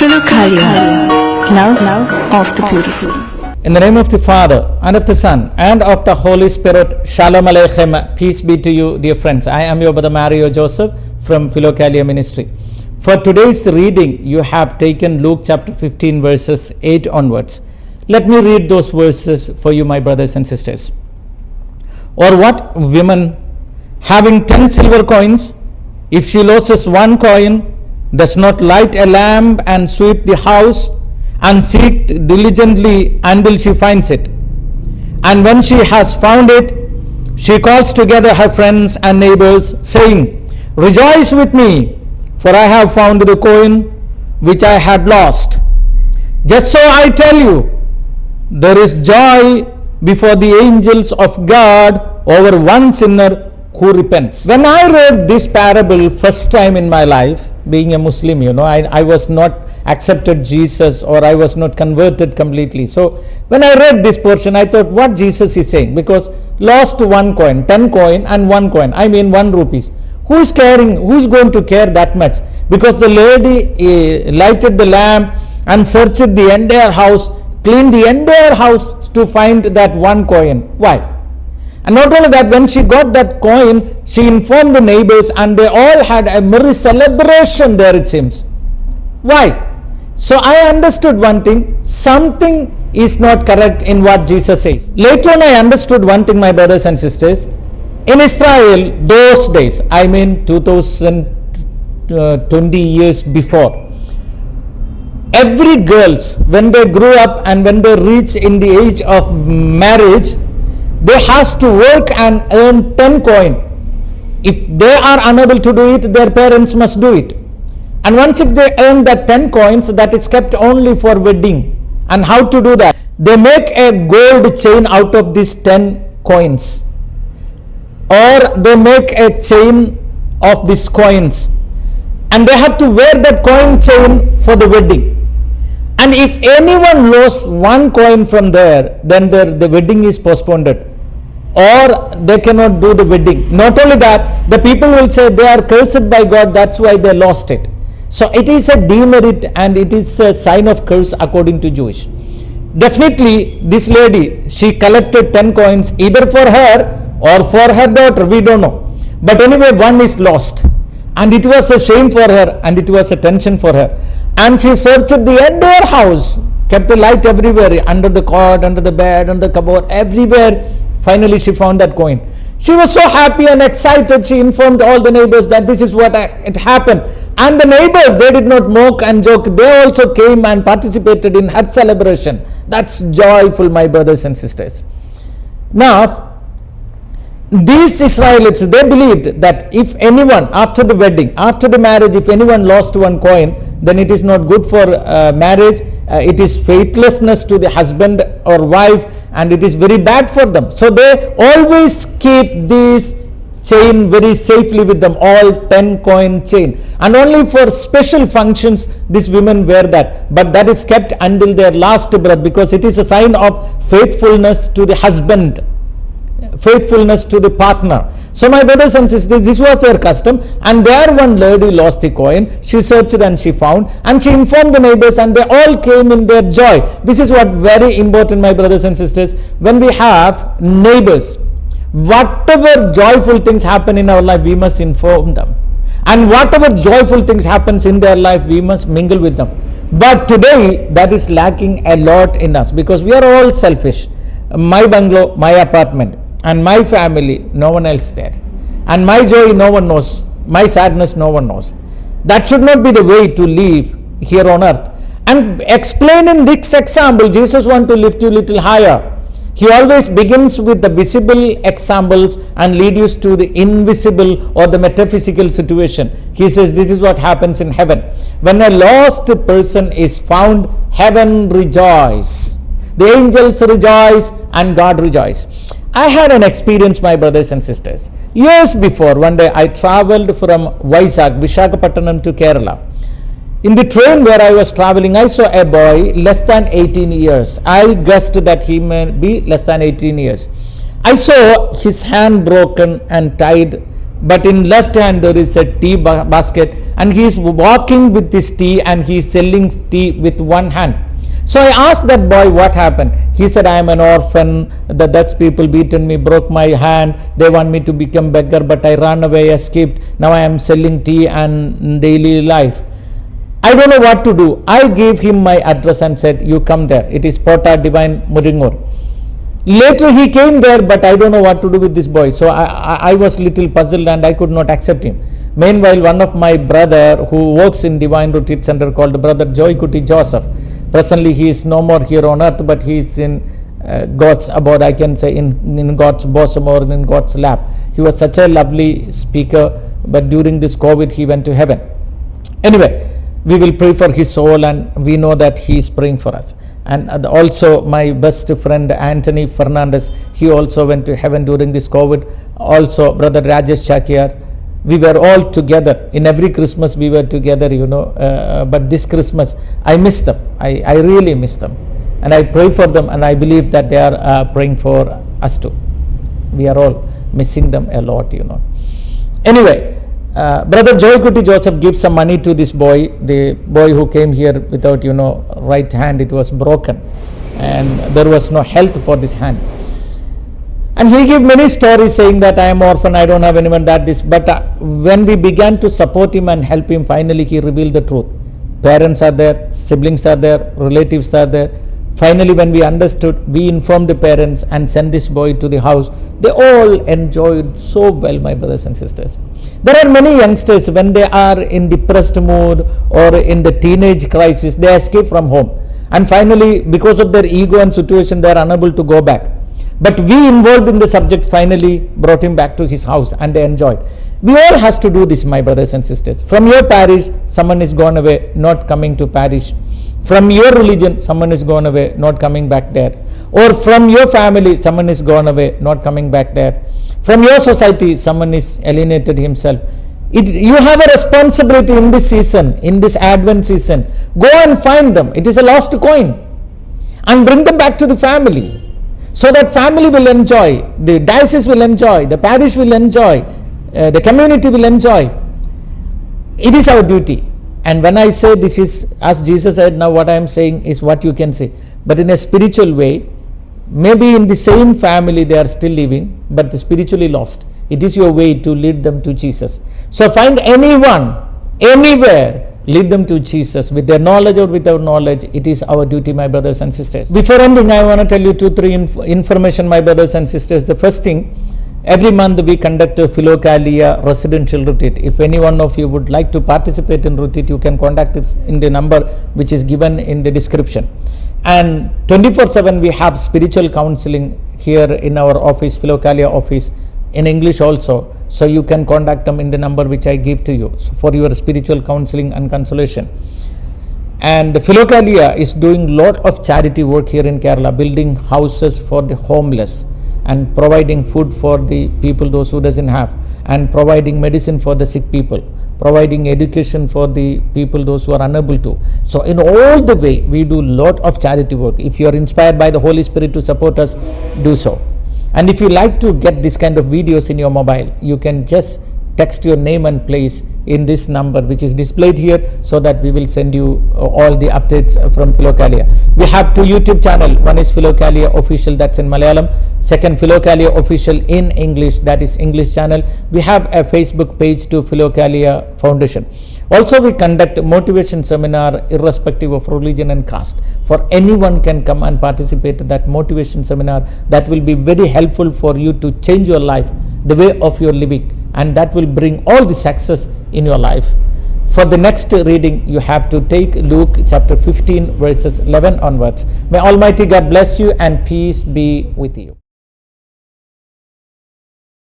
Philokalia, love of the beautiful. In the name of the Father, and of the Son, and of the Holy Spirit, Shalom Aleichem, peace be to you, dear friends. I am your brother Mario Joseph from Philokalia Ministry. For today's reading, you have taken Luke chapter 15, verses 8 onwards. Let me read those verses for you, my brothers and sisters. Or what woman, having 10 silver coins, if she loses one coin, does not light a lamp and sweep the house and seek diligently until she finds it? And when she has found it, she calls together her friends and neighbors, saying, "Rejoice with me, for I have found the coin which I had lost." Just so I tell you, there is joy before the angels of God over one sinner who repents. When I read this parable first time in my life, being a Muslim, I was not accepted Jesus, or I was not converted completely. So when I read this portion, I thought what Jesus is saying, because lost one coin, 10 coin and 1 coin, I mean 1 rupees. Who is caring? Who is going to care that much? Because the lady lighted the lamp and searched the entire house, cleaned the entire house to find that 1 coin. Why? And not only that, when she got that coin, she informed the neighbors, and they all had a merry celebration there, it seems. Why? So I understood one thing, something is not correct in what Jesus says. Later on I understood one thing, my brothers and sisters. In Israel, those days, I mean 2020 years before, every girls, when they grew up and when they reach in the age of marriage, they has to work and earn 10 coin. If they are unable to do it, their parents must do it. And once if they earn that 10 coins, that is kept only for wedding. And how to do that? They make a gold chain out of these 10 coins. Or they make a chain of these coins. And they have to wear that coin chain for the wedding. And if anyone lost 1 coin from there, then the wedding is postponed, or they cannot do the wedding. Not only that, the people will say they are cursed by God, that's why they lost it. So it is a demerit and it is a sign of curse according to Jewish. Definitely this lady, she collected 10 coins either for her or for her daughter, we don't know. But anyway, 1 is lost. And it was a shame for her, and it was a tension for her. And she searched the entire house, kept a light everywhere, under the cot, under the bed, under the cupboard, everywhere. Finally she found that coin. She was so happy and excited. She informed all the neighbors that this is what it happened. And the neighbors, they did not mock and joke. They also came and participated in her celebration. That's joyful, my brothers and sisters. Now, these Israelites, they believed that if anyone, after the wedding, after the marriage, if anyone lost 1 coin, then it is not good for marriage. It is faithlessness to the husband or wife, and it is very bad for them. So they always keep this chain very safely with them, all 10 coin chain. And only for special functions, these women wear that. But that is kept until their last breath, because it is a sign of faithfulness to the husband, faithfulness to the partner. So my brothers and sisters, this was their custom. And there one lady lost the coin. She searched and she found, and she informed the neighbors, and they all came in their joy. This is what very important, my brothers and sisters. When we have neighbors, whatever joyful things happen in our life, we must inform them. And whatever joyful things happens in their life, we must mingle with them. But today that is lacking a lot in us, because we are all selfish. My bungalow, my apartment, and my family, no one else there. And my joy, no one knows. My sadness, no one knows. That should not be the way to live here on earth. And explaining this example, Jesus wants to lift you a little higher. He always begins with the visible examples and leads you to the invisible or the metaphysical situation. He says this is what happens in heaven. When a lost person is found, heaven rejoices. The angels rejoice and God rejoices. I had an experience, my brothers and sisters. Years before, one day I traveled from Visakhapatnam to Kerala. In the train where I was traveling, I saw a boy less than 18 years. I guessed that he may be less than 18 years. I saw his hand broken and tied but in left hand there is a tea basket, and he is walking with this tea and he is selling tea with one hand. So I asked that boy what happened. He said, I am an orphan, the Dutch people beaten me, broke my hand, they want me to become beggar, but I ran away, escaped, now I am selling tea and daily life. I don't know what to do. I gave him my address and said, you come there, it is Porta Divine Muringur. Later he came there, but I don't know what to do with this boy. So I was little puzzled and I could not accept him. Meanwhile, one of my brother who works in Divine Retreat Center called Brother Joy Kuti Joseph, presently he is no more here on earth, but he is in God's abode, I can say, in God's bosom or in God's lap. He was such a lovely speaker, but during this COVID he went to heaven. Anyway, we will pray for his soul, and we know that he is praying for us. And also my best friend Anthony Fernandez, he also went to heaven during this COVID. Also Brother Rajesh Chakiyar, we were all together. In every Christmas we were together, but this Christmas I miss them. I really miss them, and I pray for them, and I believe that they are praying for us too. We are all missing them a lot. Anyway, Brother Joy Kuti Joseph gives some money to this boy, the boy who came here without right hand. It was broken and there was no health for this hand, and he gave many stories saying that I am orphan, I don't have anyone, that this. But when we began to support him and help him, finally he revealed the truth. Parents are there, siblings are there, relatives are there. Finally, when we understood, we informed the parents and sent this boy to the house. They all enjoyed so well, my brothers and sisters. There are many youngsters, when they are in depressed mood or in the teenage crisis, they escape from home, and finally because of their ego and situation they are unable to go back. But we involved in the subject finally brought him back to his house, and they enjoyed. We all has to do this, my brothers and sisters. From your parish someone is gone away, not coming to parish. From your religion someone is gone away, not coming back there. Or from your family someone is gone away, not coming back there. From your society someone is alienated himself. You have a responsibility in this season, in this Advent season. Go and find them. It is a lost coin, and bring them back to the family, so that family will enjoy, the diocese will enjoy, the parish will enjoy, the community will enjoy. It is our duty. And when I say this is, as Jesus said, now what I am saying is what you can say, but in a spiritual way. Maybe in the same family they are still living, but spiritually lost. It is your way to lead them to Jesus. So find anyone, anywhere, lead them to Jesus with their knowledge or without knowledge. It is our duty, my brothers and sisters. Before ending, I want to tell you 2-3 information, my brothers and sisters. The first thing, every month we conduct a Philokalia residential retreat. If any one of you would like to participate in retreat, you can contact us in the number which is given in the description. And 24/7 we have spiritual counseling here in our office, Philokalia office, in English also. So you can contact them in the number which I give to you, so for your spiritual counseling and consolation. And the Philokalia is doing lot of charity work here in Kerala, building houses for the homeless and providing food for the people, those who doesn't have, and providing medicine for the sick people, providing education for the people, those who are unable to. So in all the way we do lot of charity work. If you are inspired by the Holy Spirit to support us, do so. And if you like to get this kind of videos in your mobile, you can just text your name and place in this number which is displayed here, so that we will send you all the updates from Philokalia. We have 2 YouTube channel. One is Philokalia Official, that's in Malayalam. Second, Philokalia Official in English, that is English channel. We have a Facebook page to Philokalia Foundation. Also, we conduct motivation seminar irrespective of religion and caste. For anyone can come and participate in that motivation seminar. That will be very helpful for you to change your life, the way of your living, and that will bring all the success in your life. For the next reading, you have to take Luke chapter 15 verses 11 onwards. May Almighty God bless you and peace be with you.